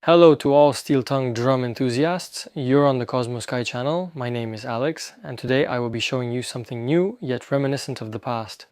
Hello to all steel-tongue drum enthusiasts. You're on the Kosmosky channel. My name is Alex, and today I will be showing you something new yet reminiscent of the past.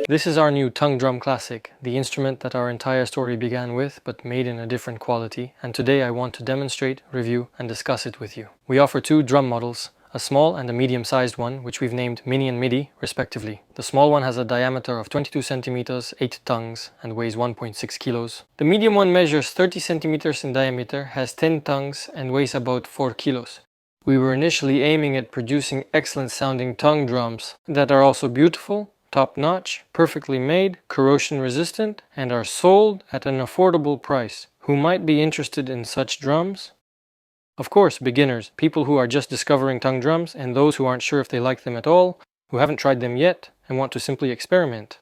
This is our new tongue drum classic, the instrument that our entire story began with, but made in a different quality, and today I want to demonstrate, review, and discuss it with you. We offer two drum models, a small and a medium-sized one, which we've named Mini and Midi, respectively. The small one has a diameter of 22 centimeters, 8 tongues, and weighs 1.6 kilos. The medium one measures 30 centimeters in diameter, has 10 tongues, and weighs about 4 kilos. We were initially aiming at producing excellent sounding tongue drums that are also beautiful, top-notch, perfectly made, corrosion resistant, and are sold at an affordable price. Who might be interested in such drums? Of course, beginners, people who are just discovering tongue drums, and those who aren't sure if they like them at all, who haven't tried them yet, and want to simply experiment.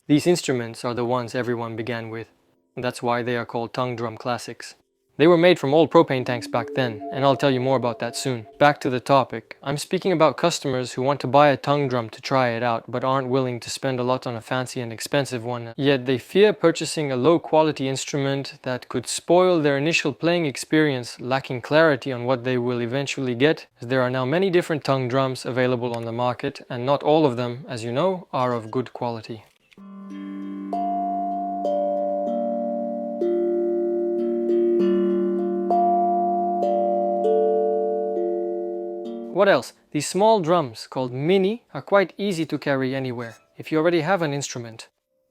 These instruments are the ones everyone began with. That's why they are called tongue drum classics. They were made from old propane tanks back then, and I'll tell you more about that soon. Back to the topic. I'm speaking about customers who want to buy a tongue drum to try it out, but aren't willing to spend a lot on a fancy and expensive one, yet they fear purchasing a low-quality instrument that could spoil their initial playing experience, lacking clarity on what they will eventually get, as there are now many different tongue drums available on the market, and not all of them, as you know, are of good quality. What else? These small drums, called Mini, are quite easy to carry anywhere, if you already have an instrument.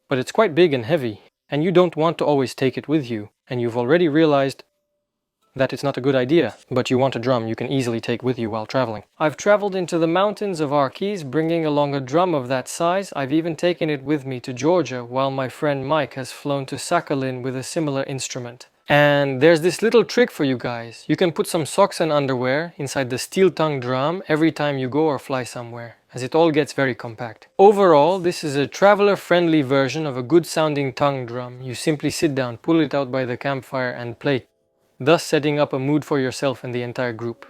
But it's quite big and heavy, and you don't want to always take it with you, and you've already realized that it's not a good idea, but you want a drum you can easily take with you while traveling. I've traveled into the mountains of our Keys bringing along a drum of that size. I've even taken it with me to Georgia, while my friend Mike has flown to Sakhalin with a similar instrument. And there's this little trick for you guys. You can put some socks and underwear inside the steel tongue drum every time you go or fly somewhere, as it all gets very compact. Overall, this is a traveler-friendly version of a good sounding tongue drum. You simply sit down, pull it out by the campfire and play, thus setting up a mood for yourself and the entire group.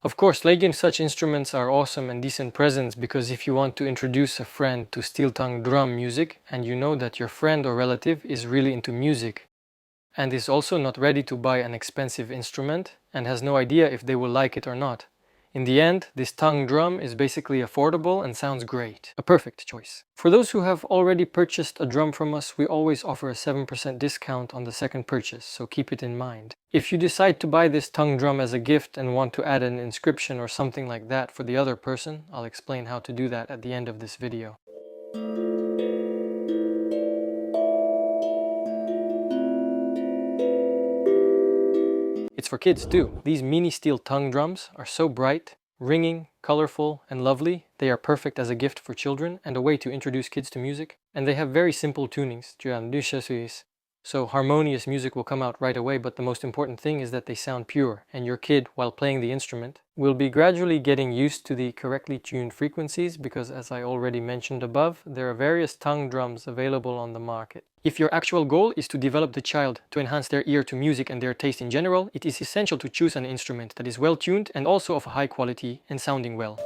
Of course, legging such instruments are awesome and decent presents, because if you want to introduce a friend to steel tongue drum music and you know that your friend or relative is really into music and is also not ready to buy an expensive instrument and has no idea if they will like it or not, in the end, this tongue drum is basically affordable and sounds great. A perfect choice. For those who have already purchased a drum from us, we always offer a 7% discount on the second purchase, so keep it in mind. If you decide to buy this tongue drum as a gift and want to add an inscription or something like that for the other person, I'll explain how to do that at the end of this video. It's for kids too. These mini steel tongue drums are so bright, ringing, colorful, and lovely. They are perfect as a gift for children and a way to introduce kids to music. And they have very simple tunings, so harmonious music will come out right away, but the most important thing is that they sound pure, and your kid, while playing the instrument, will be gradually getting used to the correctly tuned frequencies, because as I already mentioned above, there are various tongue drums available on the market. If your actual goal is to develop the child to enhance their ear to music and their taste in general, it is essential to choose an instrument that is well tuned and also of high quality and sounding well.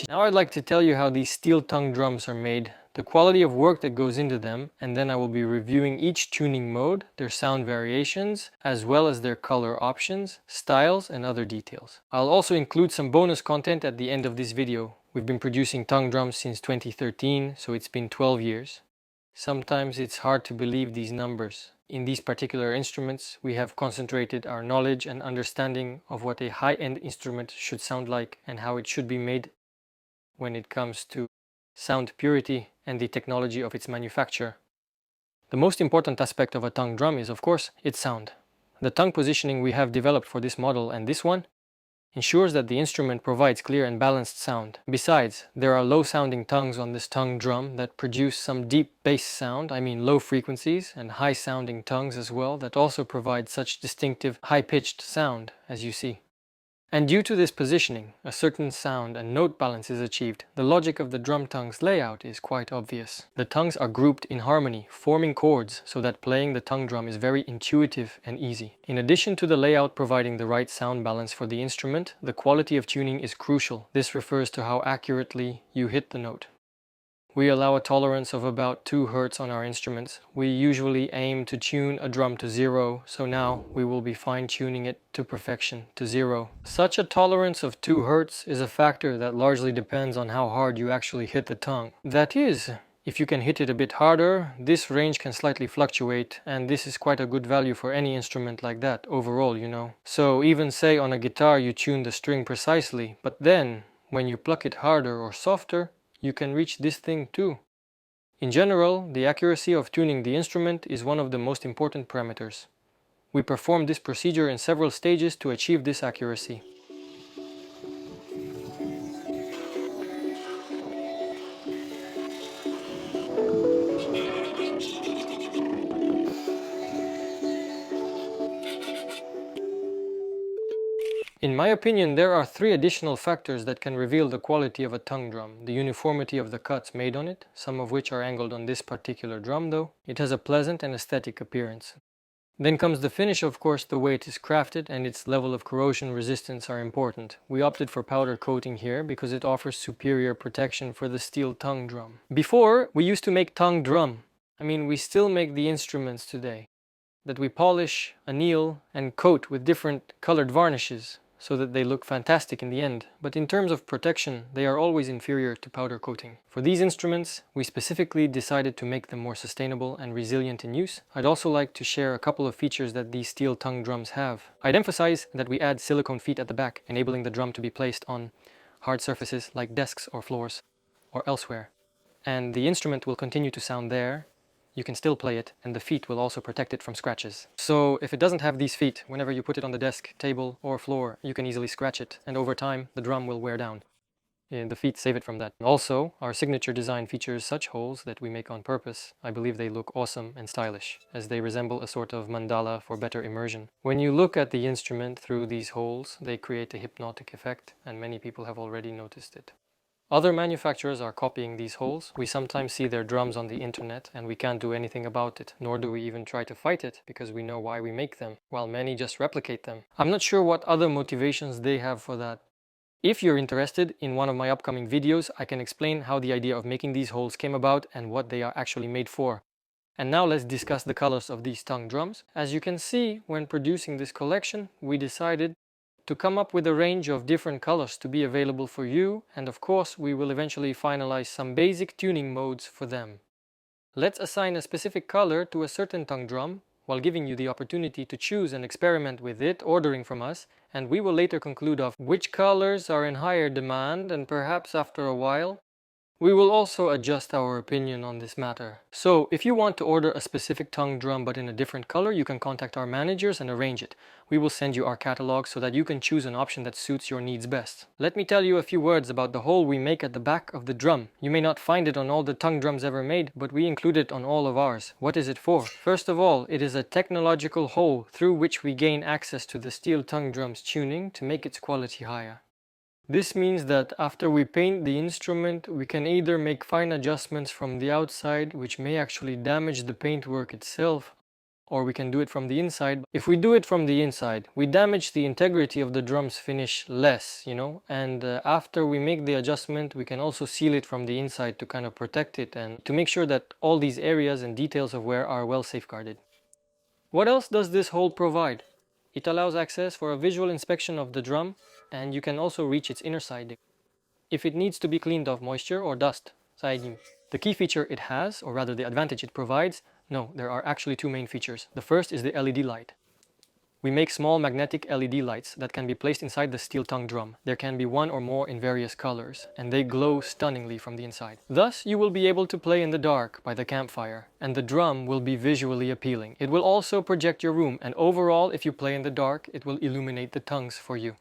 Now I'd like to tell you how these steel tongue drums are made, the quality of work that goes into them, and then I will be reviewing each tuning mode, their sound variations, as well as their color options, styles, and other details. I'll also include some bonus content at the end of this video. We've been producing tongue drums since 2013, so it's been 12 years. Sometimes it's hard to believe these numbers. In these particular instruments, we have concentrated our knowledge and understanding of what a high-end instrument should sound like and how it should be made when it comes to sound purity and the technology of its manufacture. The most important aspect of a tongue drum is, of course, its sound. The tongue positioning we have developed for this model and this one ensures that the instrument provides clear and balanced sound. Besides, there are low-sounding tongues on this tongue drum that produce some deep bass sound, I mean low frequencies, and high-sounding tongues as well that also provide such distinctive high-pitched sound, as you see. And due to this positioning, a certain sound and note balance is achieved. The logic of the drum tongue's layout is quite obvious. The tongues are grouped in harmony, forming chords so that playing the tongue drum is very intuitive and easy. In addition to the layout providing the right sound balance for the instrument, the quality of tuning is crucial. This refers to how accurately you hit the note. We allow a tolerance of about 2 Hz on our instruments. We usually aim to tune a drum to 0, so now we will be fine-tuning it to perfection, to 0. Such a tolerance of 2 Hz is a factor that largely depends on how hard you actually hit the tongue. That is, if you can hit it a bit harder, this range can slightly fluctuate, and this is quite a good value for any instrument like that, overall, you know. So even say on a guitar you tune the string precisely, but then, when you pluck it harder or softer, you can reach this thing too. In general, the accuracy of tuning the instrument is one of the most important parameters. We perform this procedure in several stages to achieve this accuracy. In my opinion, there are 3 additional factors that can reveal the quality of a tongue drum. The uniformity of the cuts made on it, some of which are angled on this particular drum though. It has a pleasant and aesthetic appearance. Then comes the finish, of course. The way it is crafted and its level of corrosion resistance are important. We opted for powder coating here because it offers superior protection for the steel tongue drum. Before, we used to make tongue drum. We still make the instruments today that we polish, anneal, and coat with different colored varnishes, so that they look fantastic in the end, but in terms of protection, they are always inferior to powder coating. For these instruments, we specifically decided to make them more sustainable and resilient in use. I'd also like to share a couple of features that these steel tongue drums have. I'd emphasize that we add silicone feet at the back, enabling the drum to be placed on hard surfaces like desks or floors, or elsewhere. And the instrument will continue to sound there. You can still play it, and the feet will also protect it from scratches. So if it doesn't have these feet, whenever you put it on the desk, table, or floor, you can easily scratch it, and over time, the drum will wear down. And the feet save it from that. Also, our signature design features such holes that we make on purpose. I believe they look awesome and stylish, as they resemble a sort of mandala for better immersion. When you look at the instrument through these holes, they create a hypnotic effect, and many people have already noticed it. Other manufacturers are copying these holes. We sometimes see their drums on the internet and we can't do anything about it, nor do we even try to fight it because we know why we make them, while many just replicate them. I'm not sure what other motivations they have for that. If you're interested, in one of my upcoming videos I can explain how the idea of making these holes came about and what they are actually made for. And now let's discuss the colors of these tongue drums. As you can see, when producing this collection, we decided to come up with a range of different colors to be available for you, and of course we will eventually finalize some basic tuning modes for them. Let's assign a specific color to a certain tongue drum while giving you the opportunity to choose and experiment with it, ordering from us, and we will later conclude of which colors are in higher demand, and perhaps after a while we will also adjust our opinion on this matter. So, if you want to order a specific tongue drum but in a different color, you can contact our managers and arrange it. We will send you our catalog so that you can choose an option that suits your needs best. Let me tell you a few words about the hole we make at the back of the drum. You may not find it on all the tongue drums ever made, but we include it on all of ours. What is it for? First of all, it is a technological hole through which we gain access to the steel tongue drum's tuning to make its quality higher. This means that after we paint the instrument, we can either make fine adjustments from the outside, which may actually damage the paintwork itself, or we can do it from the inside. If we do it from the inside, we damage the integrity of the drum's finish less, and after we make the adjustment, we can also seal it from the inside to kind of protect it and to make sure that all these areas and details of wear are well safeguarded. What else does this hole provide? It allows access for a visual inspection of the drum, and you can also reach its inner side if it needs to be cleaned of moisture or dust. The key feature it has, or rather the advantage it provides, there are actually 2 main features. The first is the LED light. We make small magnetic LED lights that can be placed inside the steel tongue drum. There can be 1 or more in various colors, and they glow stunningly from the inside. Thus, you will be able to play in the dark by the campfire, and the drum will be visually appealing. It will also project your room, and overall, if you play in the dark, it will illuminate the tongues for you.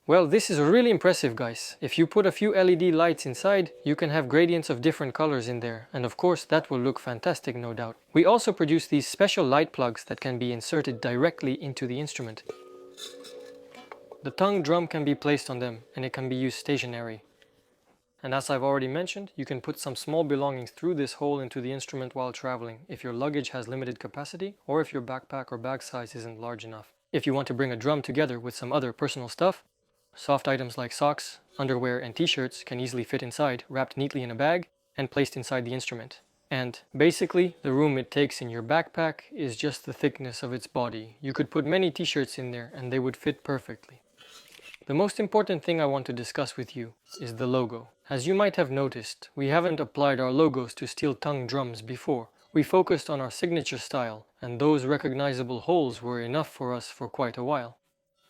Well, this is really impressive, guys. If you put a few LED lights inside, you can have gradients of different colors in there, and of course that will look fantastic, no doubt. We also produce these special light plugs that can be inserted directly into the instrument. The tongue drum can be placed on them and it can be used stationary. And as I've already mentioned, you can put some small belongings through this hole into the instrument while traveling if your luggage has limited capacity or if your backpack or bag size isn't large enough. If you want to bring a drum together with some other personal stuff, soft items like socks, underwear and t-shirts can easily fit inside, wrapped neatly in a bag and placed inside the instrument. And basically, the room it takes in your backpack is just the thickness of its body. You could put many t-shirts in there and they would fit perfectly. The most important thing I want to discuss with you is the logo. As you might have noticed, we haven't applied our logos to steel tongue drums before. We focused on our signature style, and those recognizable holes were enough for us for quite a while.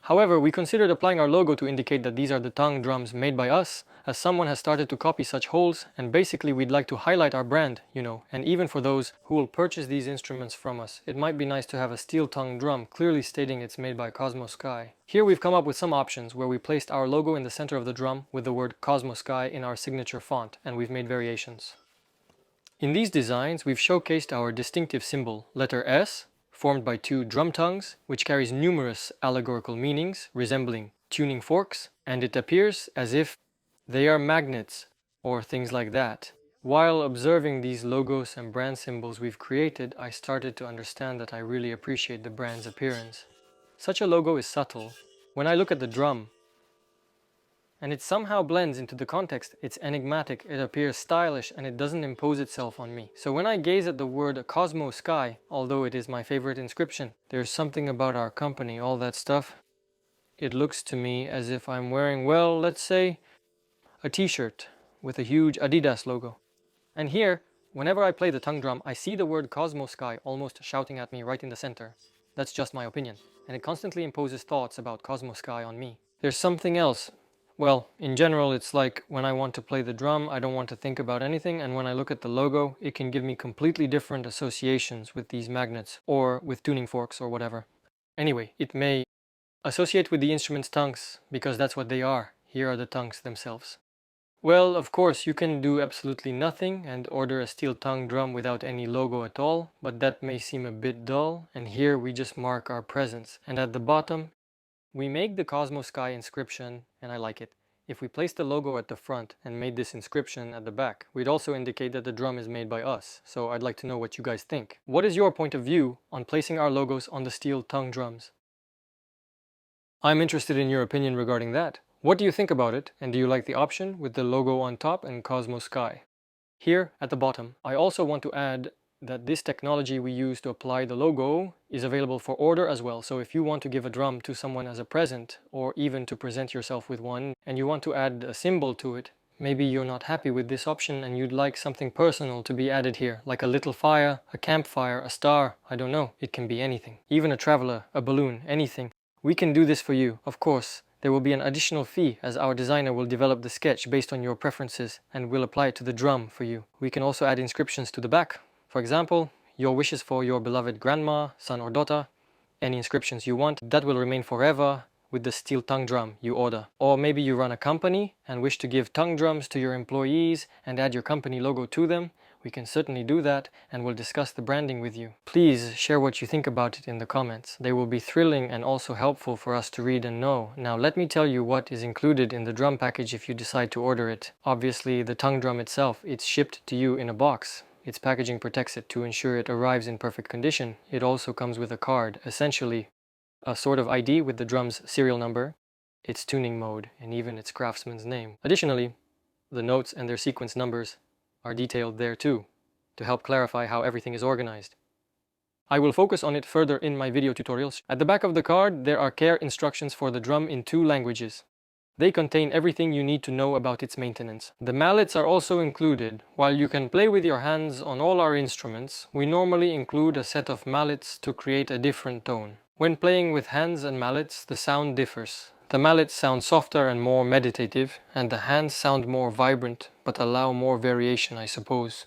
However, we considered applying our logo to indicate that these are the tongue drums made by us, as someone has started to copy such holes, and basically we'd like to highlight our brand, and even for those who will purchase these instruments from us, it might be nice to have a steel tongue drum clearly stating it's made by Kosmosky. Here we've come up with some options where we placed our logo in the center of the drum with the word Kosmosky in our signature font, and we've made variations. In these designs, we've showcased our distinctive symbol, letter S, formed by two drum tongues, which carries numerous allegorical meanings resembling tuning forks, and it appears as if they are magnets or things like that. While observing these logos and brand symbols we've created, I started to understand that I really appreciate the brand's appearance. Such a logo is subtle. When I look at the drum, and it somehow blends into the context, it's enigmatic, it appears stylish, and it doesn't impose itself on me. So when I gaze at the word Kosmosky, although it is my favorite inscription, there's something about our company, all that stuff. It looks to me as if I'm wearing, well, let's say, a t-shirt with a huge Adidas logo. And here, whenever I play the tongue drum, I see the word Kosmosky almost shouting at me right in the center. That's just my opinion, and it constantly imposes thoughts about Kosmosky on me. There's something else. Well, in general, it's like when I want to play the drum, I don't want to think about anything, and when I look at the logo, it can give me completely different associations with these magnets, or with tuning forks, or whatever. Anyway, it may associate with the instrument's tongues, because that's what they are. Here are the tongues themselves. Well, of course, you can do absolutely nothing and order a steel tongue drum without any logo at all, but that may seem a bit dull, and here we just mark our presence. And at the bottom, we make the Kosmosky inscription, and I like it. If we placed the logo at the front and made this inscription at the back, we'd also indicate that the drum is made by us, so I'd like to know what you guys think. What is your point of view on placing our logos on the steel tongue drums? I'm interested in your opinion regarding that. What do you think about it, and do you like the option with the logo on top and Kosmosky? Here at the bottom, I also want to add that this technology we use to apply the logo is available for order as well. So if you want to give a drum to someone as a present, or even to present yourself with one, and you want to add a symbol to it, maybe you're not happy with this option and you'd like something personal to be added here, like a little fire, a campfire, a star, I don't know, it can be anything. Even a traveler, a balloon, anything. We can do this for you, of course. There will be an additional fee as our designer will develop the sketch based on your preferences and will apply it to the drum for you. We can also add inscriptions to the back. For example, your wishes for your beloved grandma, son or daughter, any inscriptions you want, that will remain forever with the steel tongue drum you order. Or maybe you run a company and wish to give tongue drums to your employees and add your company logo to them. We can certainly do that and we'll discuss the branding with you. Please share what you think about it in the comments. They will be thrilling and also helpful for us to read and know. Now let me tell you what is included in the drum package if you decide to order it. Obviously the tongue drum itself, it's shipped to you in a box. Its packaging protects it to ensure it arrives in perfect condition. It also comes with a card, essentially a sort of ID with the drum's serial number, its tuning mode, and even its craftsman's name. Additionally, the notes and their sequence numbers are detailed there too, to help clarify how everything is organized. I will focus on it further in my video tutorials. At the back of the card, there are care instructions for the drum in 2 languages. They contain everything you need to know about its maintenance. The mallets are also included. While you can play with your hands on all our instruments, we normally include a set of mallets to create a different tone. When playing with hands and mallets, the sound differs. The mallets sound softer and more meditative, and the hands sound more vibrant, but allow more variation, I suppose.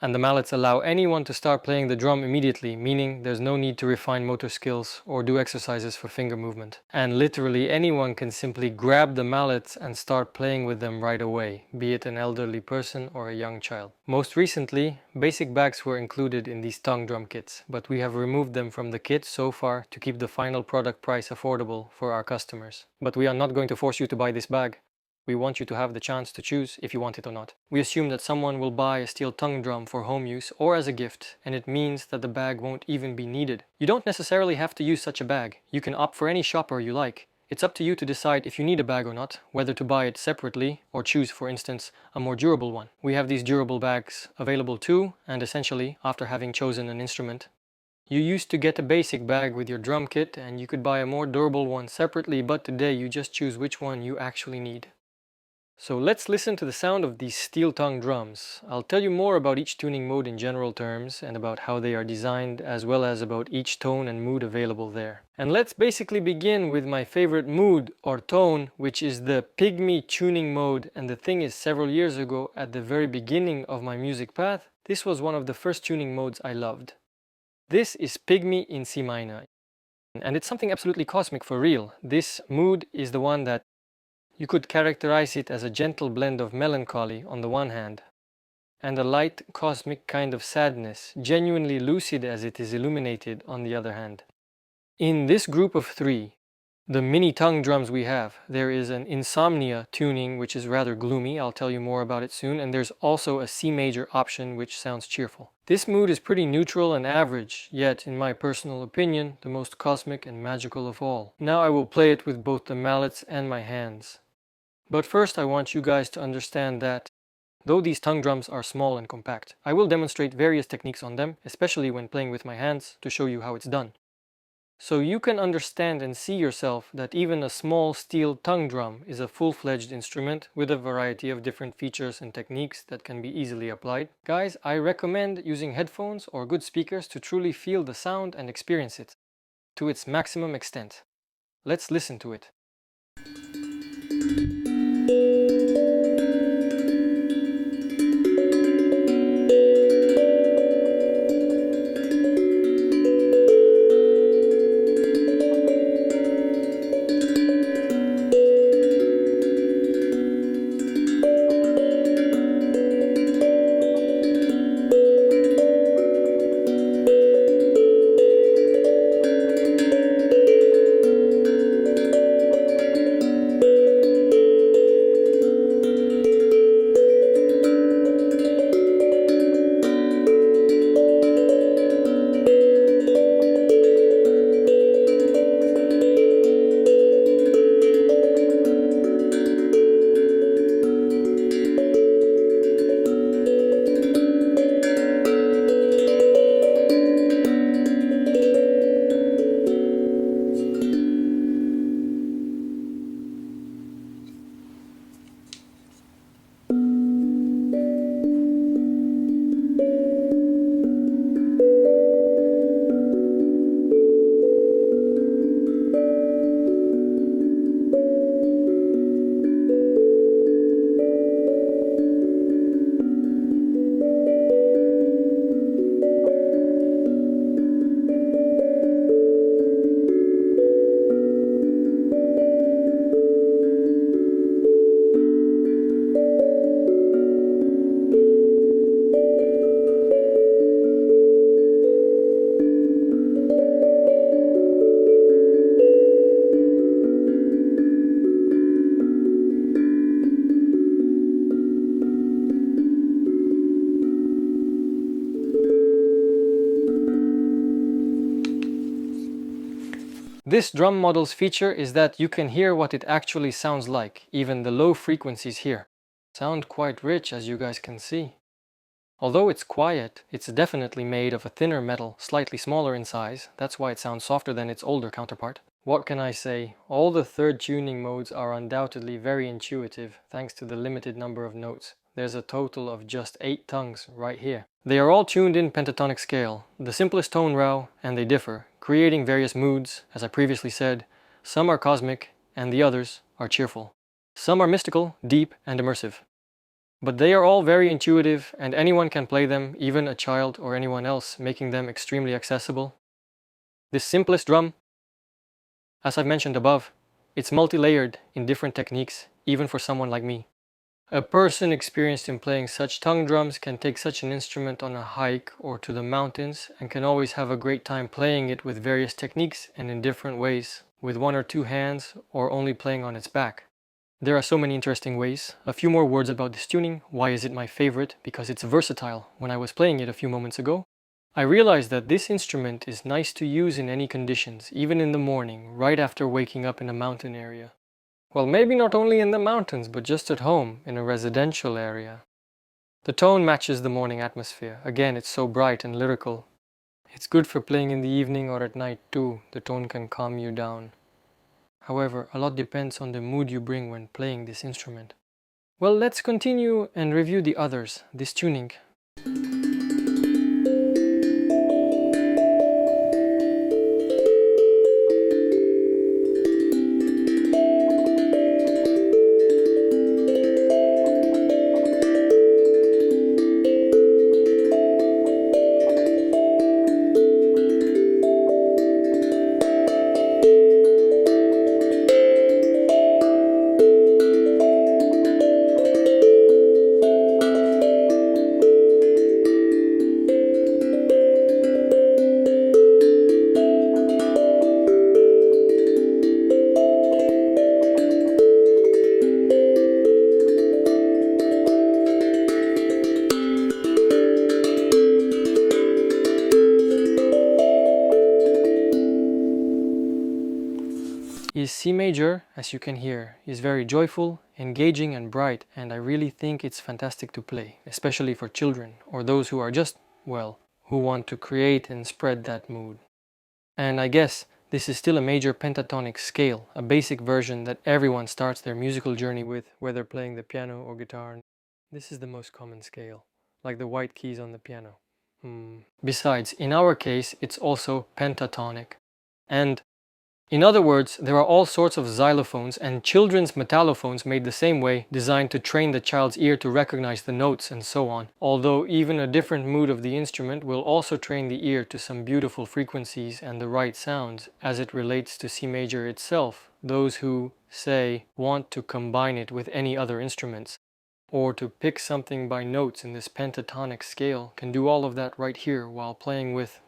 And the mallets allow anyone to start playing the drum immediately, meaning there's no need to refine motor skills or do exercises for finger movement. And literally anyone can simply grab the mallets and start playing with them right away, be it an elderly person or a young child. Most recently, basic bags were included in these tongue drum kits, but we have removed them from the kit so far to keep the final product price affordable for our customers. But we are not going to force you to buy this bag. We want you to have the chance to choose if you want it or not. We assume that someone will buy a steel tongue drum for home use or as a gift, and it means that the bag won't even be needed. You don't necessarily have to use such a bag. You can opt for any shopper you like. It's up to you to decide if you need a bag or not, whether to buy it separately or choose, for instance, a more durable one. We have these durable bags available too, and essentially, after having chosen an instrument, you used to get a basic bag with your drum kit and you could buy a more durable one separately, but today you just choose which one you actually need. So let's listen to the sound of these steel tongue drums. I'll tell you more about each tuning mode in general terms and about how they are designed, as well as about each tone and mood available there. And let's basically begin with my favorite mood or tone, which is the Pygmy tuning mode. And the thing is, several years ago, at the very beginning of my music path, this was one of the first tuning modes I loved. This is Pygmy in C minor. And it's something absolutely cosmic for real. This mood is the one that you could characterize it as a gentle blend of melancholy on the one hand, and a light cosmic kind of sadness, genuinely lucid as it is illuminated on the other hand. In this group of three, the mini tongue drums we have, there is an Insomnia tuning which is rather gloomy, I'll tell you more about it soon, and there's also a C major option which sounds cheerful. This mood is pretty neutral and average, yet in my personal opinion, the most cosmic and magical of all. Now I will play it with both the mallets and my hands. But first I want you guys to understand that though these tongue drums are small and compact, I will demonstrate various techniques on them, especially when playing with my hands, to show you how it's done. So you can understand and see yourself that even a small steel tongue drum is a full-fledged instrument with a variety of different features and techniques that can be easily applied. Guys, I recommend using headphones or good speakers to truly feel the sound and experience it to its maximum extent. Let's listen to it. This drum model's feature is that you can hear what it actually sounds like, even the low frequencies here. Sound quite rich, as you guys can see. Although it's quiet, it's definitely made of a thinner metal, slightly smaller in size. That's why it sounds softer than its older counterpart. What can I say? All the third tuning modes are undoubtedly very intuitive, thanks to the limited number of notes. There's a total of just 8 tongues right here. They are all tuned in pentatonic scale, the simplest tone row, and they differ, creating various moods. As I previously said, some are cosmic and the others are cheerful. Some are mystical, deep, and immersive. But they are all very intuitive and anyone can play them, even a child or anyone else, making them extremely accessible. This simplest drum, as I've mentioned above, it's multi-layered in different techniques, even for someone like me. A person experienced in playing such tongue drums can take such an instrument on a hike or to the mountains and can always have a great time playing it with various techniques and in different ways, with one or two hands or only playing on its back. There are so many interesting ways. A few more words about this tuning. Why is it my favorite? Because it's versatile. When I was playing it a few moments ago, I realized that this instrument is nice to use in any conditions, even in the morning, right after waking up in a mountain area. Well, maybe not only in the mountains, but just at home, in a residential area. The tone matches the morning atmosphere. Again, it's so bright and lyrical. It's good for playing in the evening or at night too. The tone can calm you down. However, a lot depends on the mood you bring when playing this instrument. Well, let's continue and review the others, this tuning. Is C major, as you can hear, is very joyful, engaging and bright, and I really think it's fantastic to play, especially for children or those who are just, well, who want to create and spread that mood. And I guess this is still a major pentatonic scale, a basic version that everyone starts their musical journey with, whether playing the piano or guitar. This is the most common scale, like the white keys on the piano. Besides, in our case, it's also pentatonic. And in other words, there are all sorts of xylophones and children's metallophones made the same way, designed to train the child's ear to recognize the notes and so on. Although even a different mood of the instrument will also train the ear to some beautiful frequencies and the right sounds as it relates to C major itself. Those who, say, want to combine it with any other instruments, or to pick something by notes in this pentatonic scale, can do all of that right here while playing with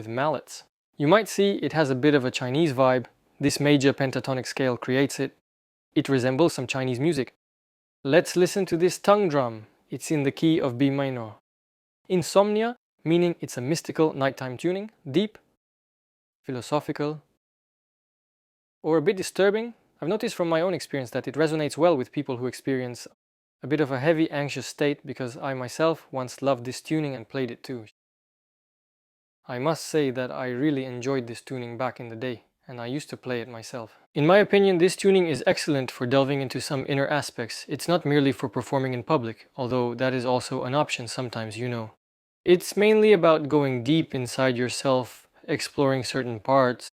mallets. You might see it has a bit of a Chinese vibe. This major pentatonic scale creates it. It resembles some Chinese music. Let's listen to this tongue drum. It's in the key of B minor. Insomnia, meaning it's a mystical nighttime tuning, deep, philosophical, or a bit disturbing. I've noticed from my own experience that it resonates well with people who experience a bit of a heavy, anxious state, because I myself once loved this tuning and played it too. I must say that I really enjoyed this tuning back in the day, and I used to play it myself. In my opinion, this tuning is excellent for delving into some inner aspects. It's not merely for performing in public, although that is also an option sometimes, you know. It's mainly about going deep inside yourself, exploring certain parts,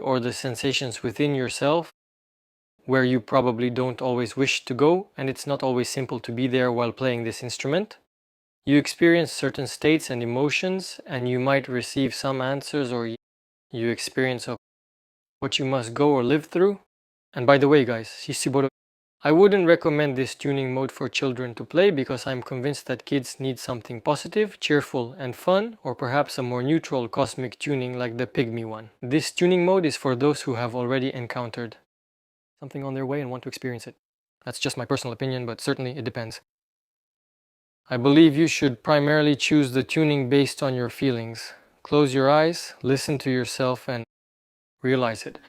or the sensations within yourself, where you probably don't always wish to go, and it's not always simple to be there while playing this instrument. You experience certain states and emotions, and you might receive some answers, or you experience what you must go or live through. And by the way, guys, I wouldn't recommend this tuning mode for children to play, because I'm convinced that kids need something positive, cheerful and fun, or perhaps a more neutral cosmic tuning like the Pygmy one. This tuning mode is for those who have already encountered something on their way and want to experience it. That's just my personal opinion, but certainly it depends. I believe you should primarily choose the tuning based on your feelings. Close your eyes, listen to yourself, and realize it.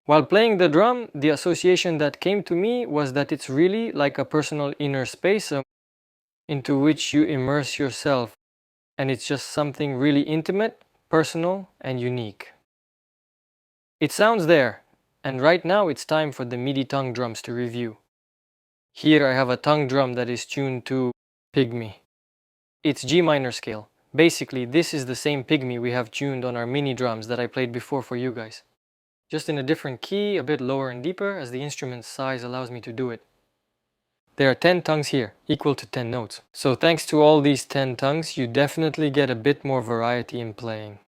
While playing the drum, the association that came to me was that it's really like a personal inner space into which you immerse yourself, and it's just something really intimate, personal, and unique. It sounds there, and right now it's time for the MIDI tongue drums to review. Here I have a tongue drum that is tuned to Pygmy. It's G minor scale. Basically, this is the same Pygmy we have tuned on our mini drums that I played before for you guys. Just in a different key, a bit lower and deeper, as the instrument's size allows me to do it. There are 10 tongues here, equal to 10 notes. So thanks to all these 10 tongues, you definitely get a bit more variety in playing.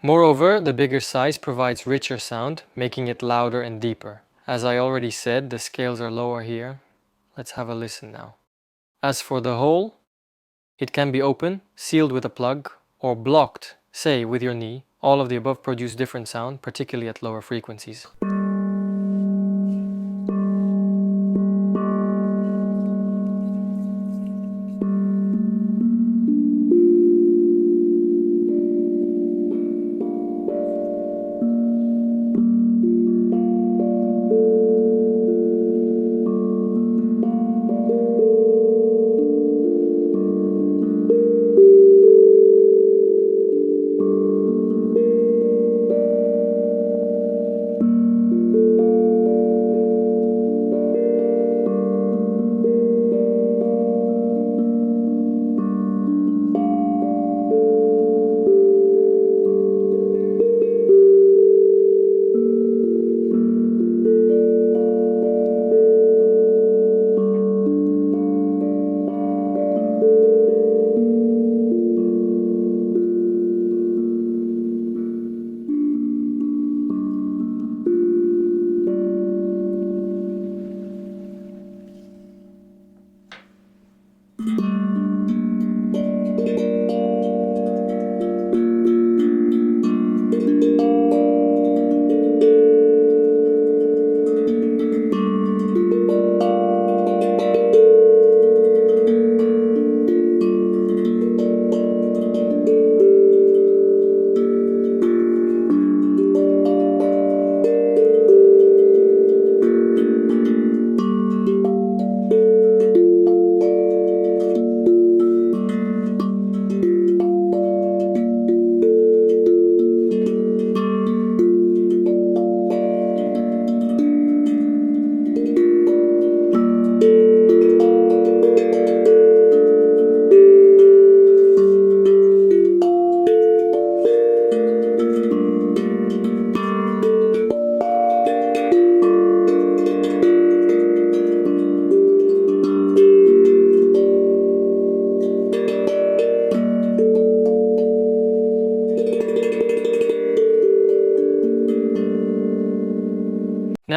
Moreover, the bigger size provides richer sound, making it louder and deeper. As I already said, the scales are lower here. Let's have a listen now. As for the hole, it can be open, sealed with a plug, or blocked, say with your knee. All of the above produce different sound, particularly at lower frequencies.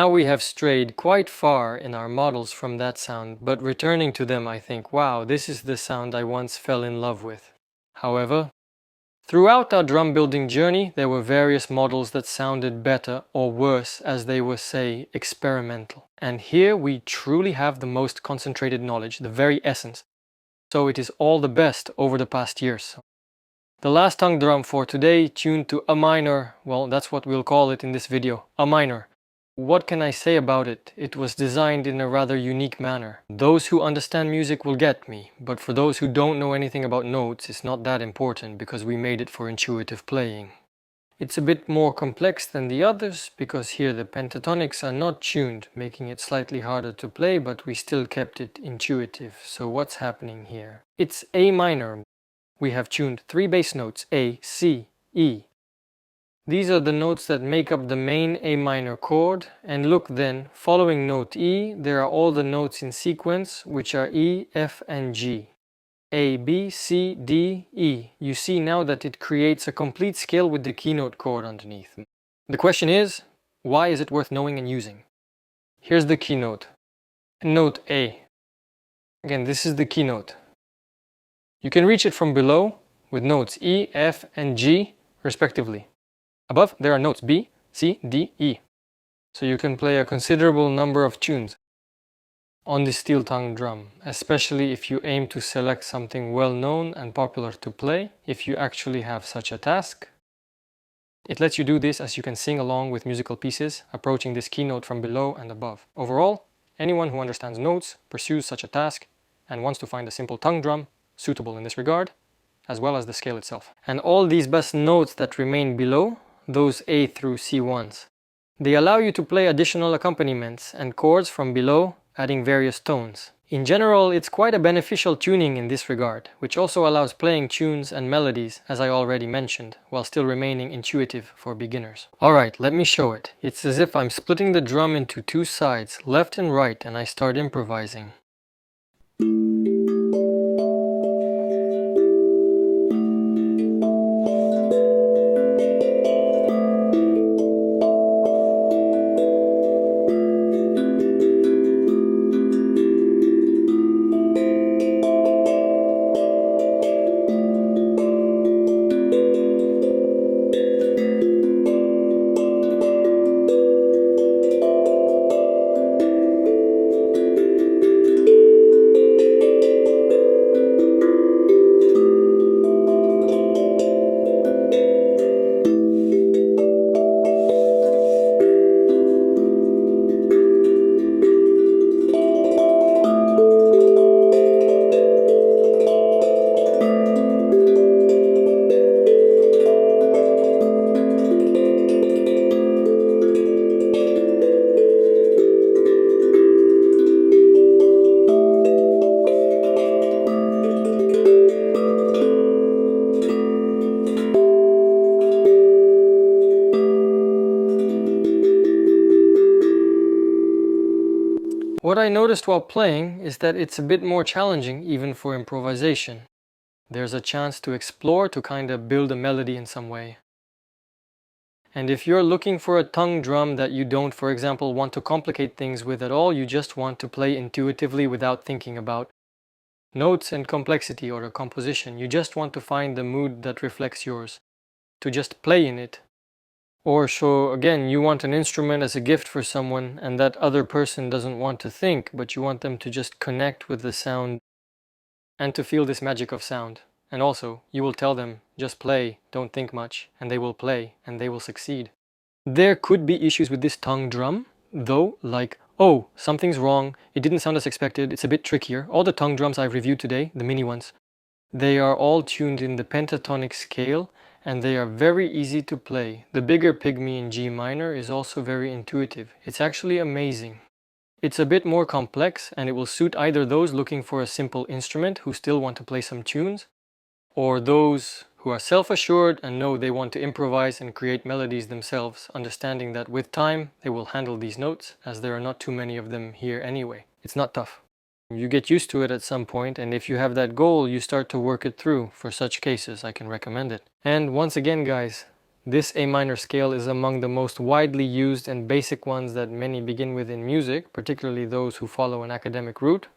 Now we have strayed quite far in our models from that sound, but returning to them I think, wow, this is the sound I once fell in love with. However, throughout our drum building journey, there were various models that sounded better or worse as they were, say, experimental. And here we truly have the most concentrated knowledge, the very essence. So it is all the best over the past years. The last tongue drum for today tuned to a minor, well, that's what we'll call it in this video, a minor. What can I say about it? It was designed in a rather unique manner. Those who understand music will get me, but for those who don't know anything about notes, it's not that important because we made it for intuitive playing. It's a bit more complex than the others because here the pentatonics are not tuned, making it slightly harder to play, but we still kept it intuitive. So what's happening here? It's A minor. We have tuned 3 bass notes, A, C, E. These are the notes that make up the main A minor chord, and look then, following note E, there are all the notes in sequence, which are E, F and G. A, B, C, D, E. You see now that it creates a complete scale with the keynote chord underneath. The question is, why is it worth knowing and using? Here's the keynote. Note A. Again, this is the keynote. You can reach it from below with notes E, F and G respectively. Above there are notes B, C, D, E. So you can play a considerable number of tunes on the steel tongue drum, especially if you aim to select something well known and popular to play, if you actually have such a task. It lets you do this as you can sing along with musical pieces, approaching this keynote from below and above. Overall, anyone who understands notes, pursues such a task, and wants to find a simple tongue drum suitable in this regard, as well as the scale itself. And all these best notes that remain below, those A through C ones, they allow you to play additional accompaniments and chords from below, adding various tones. In general, it's quite a beneficial tuning in this regard, which also allows playing tunes and melodies, as I already mentioned, while still remaining intuitive for beginners. Alright, let me show it. It's as if I'm splitting the drum into 2 sides, left and right, and I start improvising. What I noticed while playing is that it's a bit more challenging even for improvisation. There's a chance to explore, to kind of build a melody in some way. And if you're looking for a tongue drum that you don't, for example, want to complicate things with at all, you just want to play intuitively without thinking about notes and complexity or a composition. You just want to find the mood that reflects yours, to just play in it. Or so again, you want an instrument as a gift for someone and that other person doesn't want to think, but you want them to just connect with the sound and to feel this magic of sound. And also, you will tell them, just play, don't think much, and they will play, and they will succeed. There could be issues with this tongue drum, though, like, oh, something's wrong, it didn't sound as expected, it's a bit trickier. All the tongue drums I've reviewed today, the mini ones, they are all tuned in the pentatonic scale, and they are very easy to play. The bigger Pygmy in G minor is also very intuitive. It's actually amazing. It's a bit more complex, and it will suit either those looking for a simple instrument who still want to play some tunes, or those who are self-assured and know they want to improvise and create melodies themselves, understanding that with time they will handle these notes, as there are not too many of them here anyway. It's not tough. You get used to it at some point, and if you have that goal, you start to work it through. For such cases, I can recommend it. And once again, guys, This A minor scale is among the most widely used and basic ones that many begin with in music, particularly those who follow an academic route.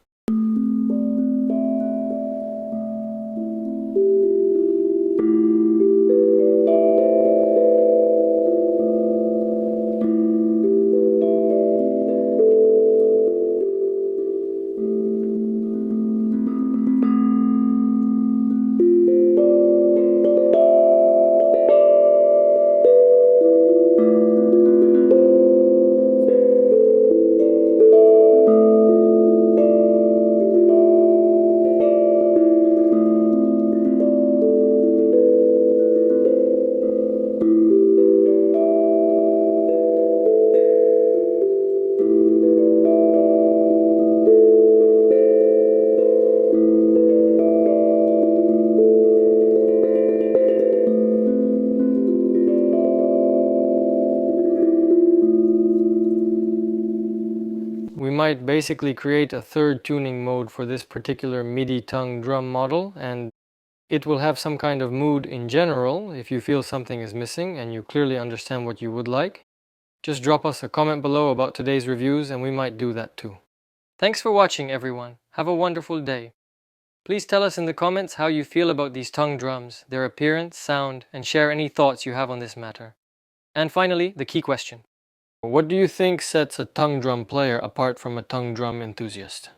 We might basically create a third tuning mode for this particular MIDI tongue drum model, and it will have some kind of mood in general. If you feel something is missing and you clearly understand what you would like, just drop us a comment below about today's reviews and we might do that too. Thanks for watching, everyone. Have a wonderful day. Please tell us in the comments how you feel about these tongue drums, their appearance, sound, and share any thoughts you have on this matter. And finally, the key question. What do you think sets a tongue drum player apart from a tongue drum enthusiast?